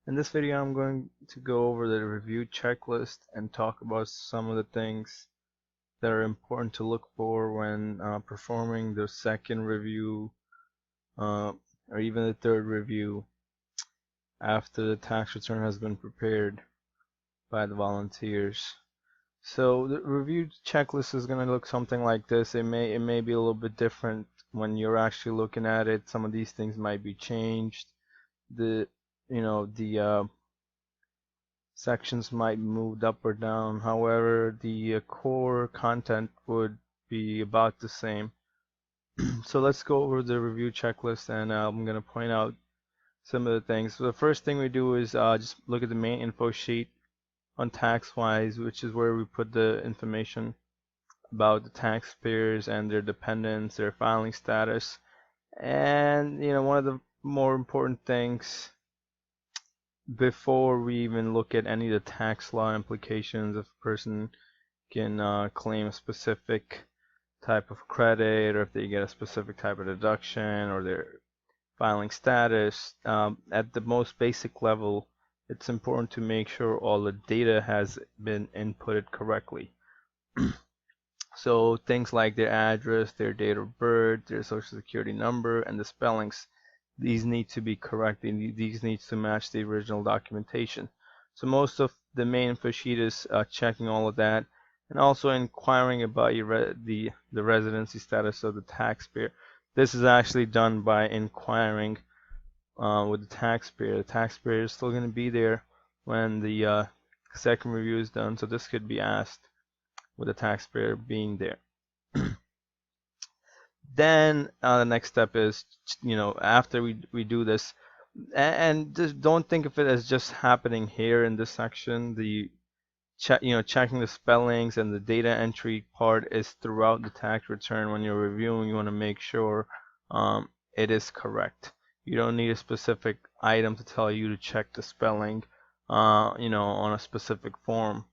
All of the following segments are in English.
In this video, I'm going to go over the review checklist and talk about some of the things that are important to look for when performing the second review uh, or even the third review after the tax return has been prepared by the volunteers. So the review checklist is going to look something like this. It may be a little bit different when you're actually looking at it. Some of these things might be changed. The sections might be moved up or down. However, the core content would be about the same. So let's go over the review checklist, and I'm going to point out some of the things. So the first thing we do is just look at the main info sheet on TaxWise, which is where we put the information about the taxpayers and their dependents, their filing status, and one of the more important things before we even look at any of the tax law implications, if a person can claim a specific type of credit, or if they get a specific type of deduction, or their filing status. At the most basic level, it's important to make sure all the data has been inputted correctly. So things like their address, their date of birth, their social security number, and the spellings, these need to be correct. These need to match the original documentation. So most of the main info sheet is checking all of that, and also inquiring about the residency status of the taxpayer. This is actually done by inquiring with the taxpayer. The taxpayer is still going to be there when the second review is done, so this could be asked with the taxpayer being there. Then the next step is, after we do this, and just don't think of it as just happening here in this section. The checking the spellings and the data entry part is throughout the tax return. When you're reviewing, you want to make sure it is correct. You don't need a specific item to tell you to check the spelling, on a specific form.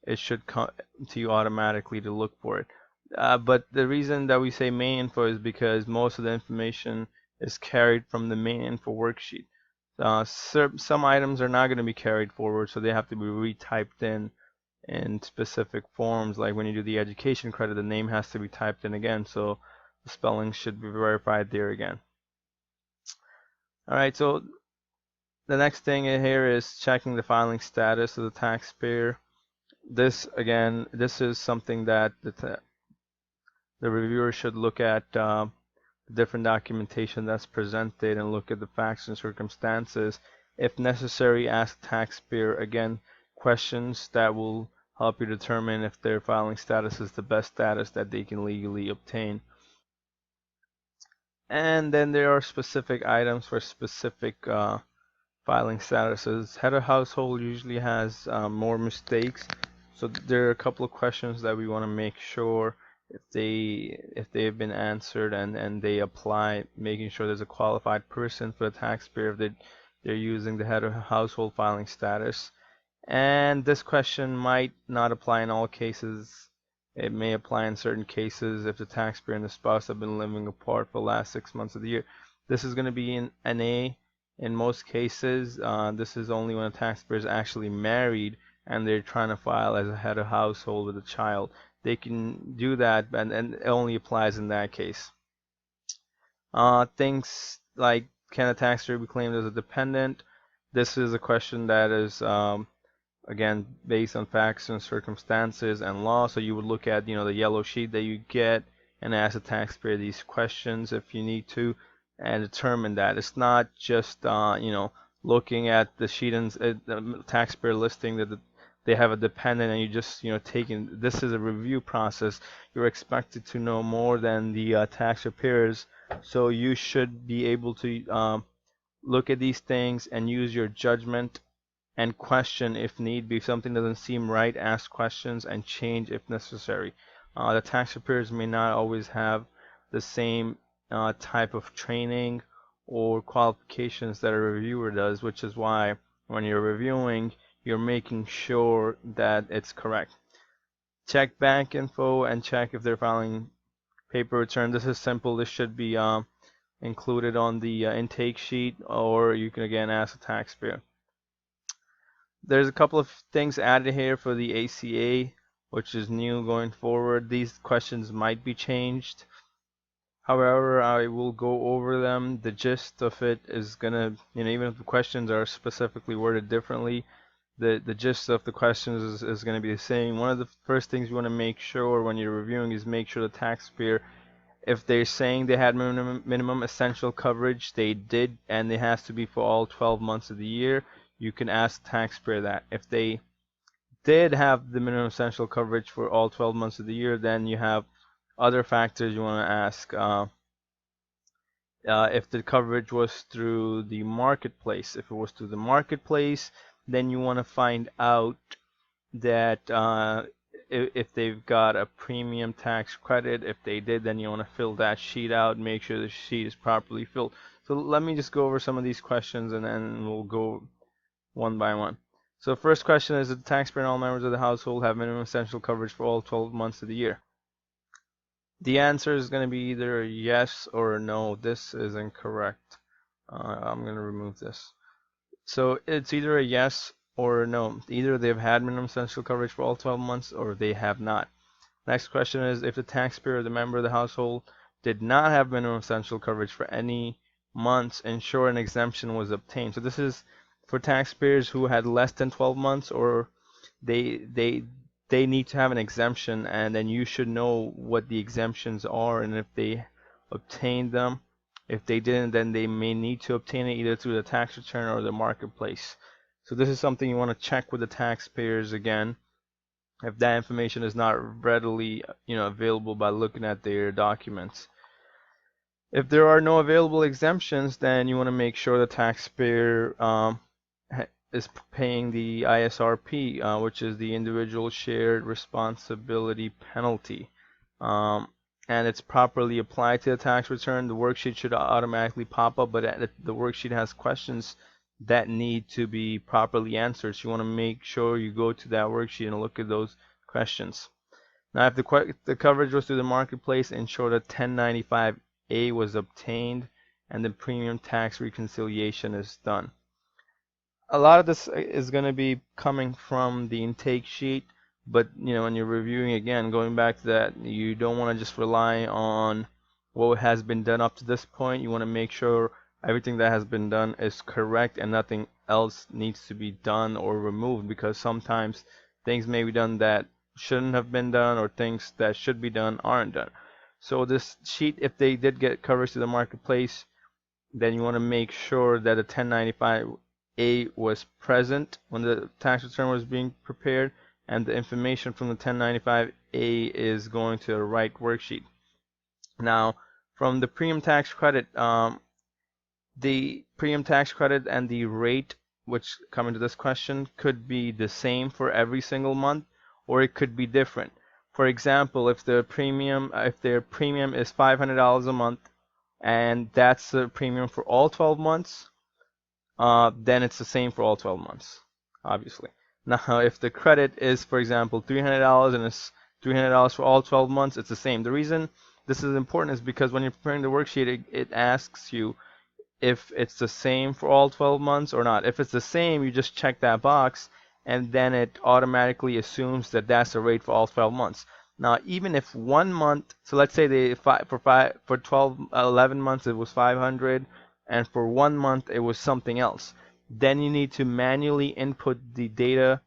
It should come to you automatically to look for it. But the reason that we say main info is because most of the information is carried from the main info worksheet. Some items are not going to be carried forward, so they have to be retyped in specific forms. Like when you do the education credit, the name has to be typed in again, so the spelling should be verified there again. Alright, so the next thing here is checking the filing status of the taxpayer. This is something that the reviewer should look at the different documentation that's presented and look at the facts and circumstances. If necessary, ask the taxpayer again questions that will help you determine if their filing status is the best status that they can legally obtain. And then there are specific items for specific filing statuses. Head of household usually has more mistakes, so there are a couple of questions that we want to make sure if they have been answered, and they apply, making sure there's a qualified person for the taxpayer if they're using the head of household filing status. And this question might not apply in all cases. It may apply in certain cases if the taxpayer and the spouse have been living apart for the last 6 months of the year. This is going to be in A in most cases. This is only when a taxpayer is actually married and they're trying to file as a head of household with a child. They can do that, and it only applies in that case. Things like, can a taxpayer be claimed as a dependent? This is a question that is again based on facts and circumstances and law. So you would look at the yellow sheet that you get and ask the taxpayer these questions if you need to, and determine that. It's not just looking at the sheet and the taxpayer listing that they have a dependent, and you just taking. This is a review process. You're expected to know more than the tax preparers, so you should be able to look at these things and use your judgment and question if need be. If something doesn't seem right, ask questions and change if necessary. The tax preparers may not always have the same type of training or qualifications that a reviewer does, which is why when you're reviewing, you're making sure that it's correct. Check bank info and check if they're filing paper return. This is simple. This should be included on the intake sheet, or you can again ask the taxpayer. There's a couple of things added here for the ACA, which is new going forward. These questions might be changed. However, I will go over them. The gist of it is gonna, even if the questions are specifically worded differently, the gist of the questions is going to be the same. One of the first things you want to make sure when you're reviewing is make sure the taxpayer, if they're saying they had minimum essential coverage, they did, and it has to be for all 12 months of the year. You can ask the taxpayer that. If they did have the minimum essential coverage for all 12 months of the year, then you have other factors you want to ask. If the coverage was through the marketplace. If it was through the marketplace, then you want to find out that if they've got a premium tax credit. If they did, then you want to fill that sheet out, make sure the sheet is properly filled. So let me just go over some of these questions and then we'll go one by one. So first question is, did the taxpayer and all members of the household have minimum essential coverage for all 12 months of the year? The answer is going to be either yes or no. This is incorrect. I'm going to remove this. So it's either a yes or a no. Either they've had minimum essential coverage for all 12 months or they have not. Next question is, if the taxpayer or the member of the household did not have minimum essential coverage for any months, ensure an exemption was obtained. So this is for taxpayers who had less than 12 months, or they need to have an exemption, and then you should know what the exemptions are and if they obtained them. If they didn't, then they may need to obtain it either through the tax return or the marketplace. So this is something you want to check with the taxpayers again, if that information is not readily available by looking at their documents. If there are no available exemptions, then you want to make sure the taxpayer is paying the ISRP, which is the individual shared responsibility penalty, and it's properly applied to the tax return. The worksheet should automatically pop up, but the worksheet has questions that need to be properly answered. So you want to make sure you go to that worksheet and look at those questions. Now, if the coverage was through the marketplace, ensure that 1095A was obtained and the premium tax reconciliation is done. A lot of this is going to be coming from the intake sheet, but when you're reviewing again, going back to that, you don't want to just rely on what has been done up to this point. You want to make sure everything that has been done is correct and nothing else needs to be done or removed, because sometimes things may be done that shouldn't have been done, or things that should be done aren't done. So this sheet, if they did get coverage to the marketplace, then you want to make sure that the 1095A was present when the tax return was being prepared, and the information from the 1095A is going to the right worksheet. Now, from the premium tax credit, the premium tax credit and the rate, which come into this question, could be the same for every single month, or it could be different. For example, if their premium is $500 a month, and that's the premium for all 12 months, then it's the same for all 12 months, obviously. Now, if the credit is, for example, $300 and it's $300 for all 12 months, it's the same. The reason this is important is because when you're preparing the worksheet, it asks you if it's the same for all 12 months or not. If it's the same, you just check that box, and then it automatically assumes that that's the rate for all 12 months. Now, even if 1 month, so let's say for 11 months it was 500, and for 1 month it was something else, then you need to manually input the data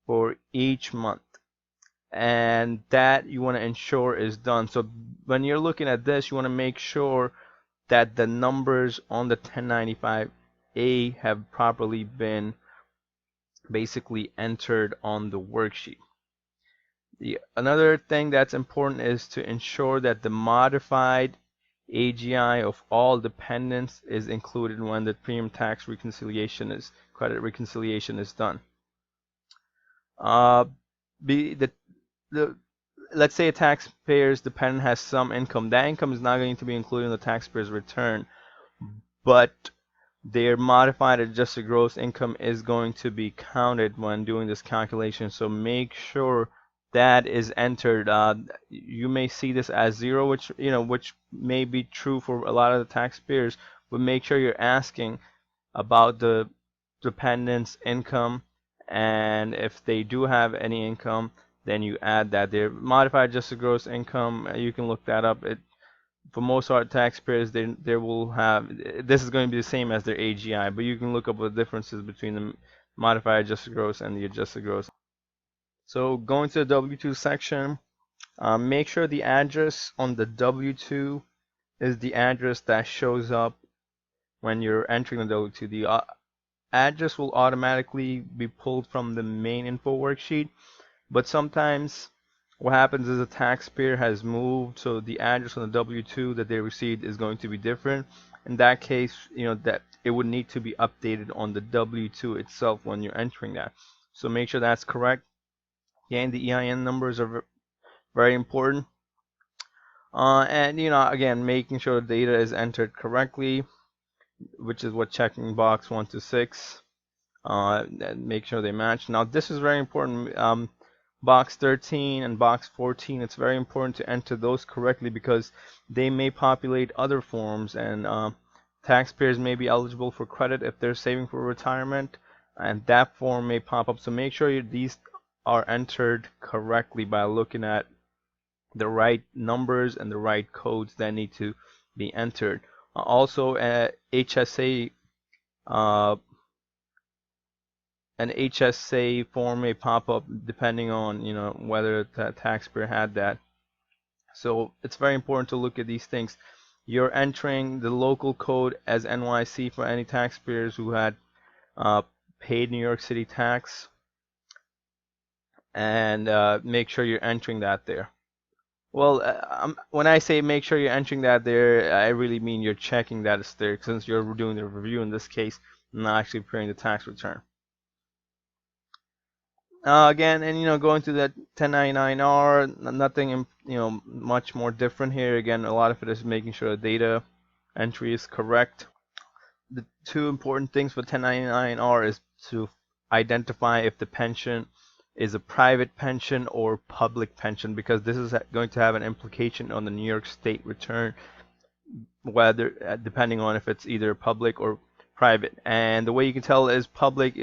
for each month, and that you want to ensure is done. So when you're looking at this, you want to make sure that the numbers on the 1095A have properly been basically entered on the worksheet. Another thing that's important is to ensure that the modified AGI of all dependents is included when the premium tax credit reconciliation is done. Let's say a taxpayer's dependent has some income. That income is not going to be included in the taxpayer's return, but their modified adjusted gross income is going to be counted when doing this calculation. So make sure that is entered. You may see this as zero, which may be true for a lot of the taxpayers, but make sure you're asking about the dependent's income and if they do have any income, then you add that. Their modified adjusted gross income, you can look that up. For most art taxpayers, they will have, this is going to be the same as their AGI, but you can look up the differences between the modified adjusted gross and the adjusted gross. So going to the W-2 section, make sure the address on the W-2 is the address that shows up when you're entering the W-2. The address will automatically be pulled from the main info worksheet, but sometimes what happens is a taxpayer has moved, so the address on the W-2 that they received is going to be different. In that case, that it would need to be updated on the W-2 itself when you're entering that. So make sure that's correct. Again, the EIN numbers are very important. And again, making sure the data is entered correctly, which is what checking box 1 to 6. And make sure they match. Now this is very important. Box 13 and box 14, it's very important to enter those correctly because they may populate other forms, and taxpayers may be eligible for credit if they're saving for retirement, and that form may pop up. So make sure these are entered correctly by looking at the right numbers and the right codes that need to be entered. Also, HSA an HSA form may pop up depending on whether the taxpayer had that. So it's very important to look at these things. You're entering the local code as NYC for any taxpayers who had paid New York City tax, and make sure you're entering that there. Well, when I say make sure you're entering that there, I really mean you're checking that it's there, since you're doing the review in this case, not actually preparing the tax return. Again, and going to that 1099-R, nothing much more different here. Again, a lot of it is making sure the data entry is correct. The two important things for 1099-R is to identify if the pension is a private pension or public pension, because this is going to have an implication on the New York State return, whether depending on if it's either public or private. And the way you can tell is public,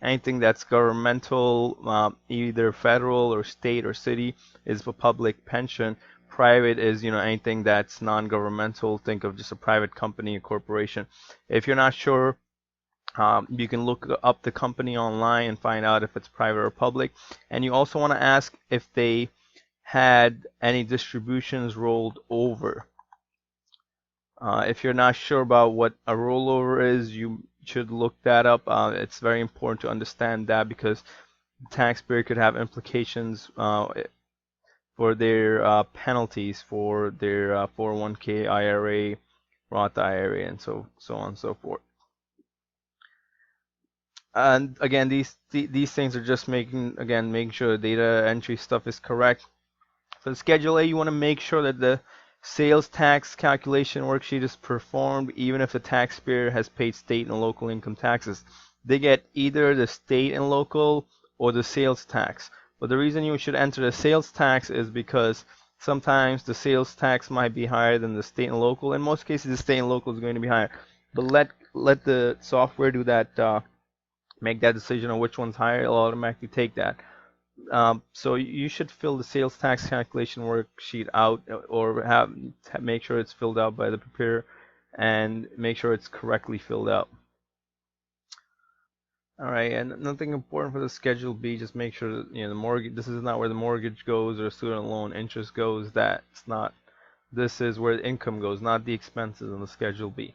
anything that's governmental, either federal or state or city, is a public pension. Private is anything that's non-governmental. Think of just a private company, a corporation. If you're not sure, you can look up the company online and find out if it's private or public. And you also want to ask if they had any distributions rolled over. If you're not sure about what a rollover is, you should look that up. It's very important to understand that, because the taxpayer could have implications for their penalties for their 401k, IRA, Roth IRA, and so on and so forth. And again, these things are just making sure the data entry stuff is correct. For the Schedule A, you want to make sure that the sales tax calculation worksheet is performed even if the taxpayer has paid state and local income taxes. They get either the state and local or the sales tax. But the reason you should enter the sales tax is because sometimes the sales tax might be higher than the state and local. In most cases, the state and local is going to be higher. But let the software do that, make that decision on which one's higher. It'll automatically take that. So you should fill the sales tax calculation worksheet out, or make sure it's filled out by the preparer, and make sure it's correctly filled out. All right, and nothing important for the Schedule B. Just make sure that the mortgage. This is not where the mortgage goes or student loan interest goes. That's not. This is where the income goes, not the expenses on the Schedule B.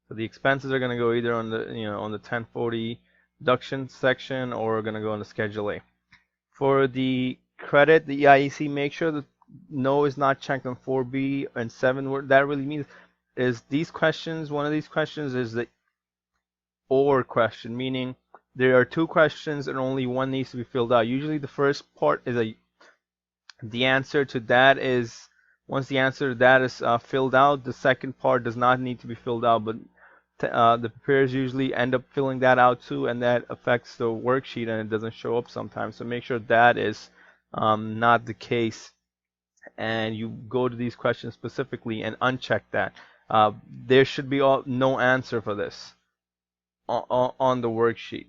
So the expenses are going to go either on the on the 1040 deduction section, or going to go on the Schedule A. For the credit, the EIEC, make sure that no is not checked on 4B and 7. What that really means is these questions, one of these questions is the OR question, meaning there are two questions and only one needs to be filled out. Usually the first part is the answer to that is, once the answer to that is filled out, the second part does not need to be filled out, but the preparers usually end up filling that out too, and that affects the worksheet and it doesn't show up sometimes. So make sure that is not the case, and you go to these questions specifically and uncheck that. There should be no answer for this on the worksheet.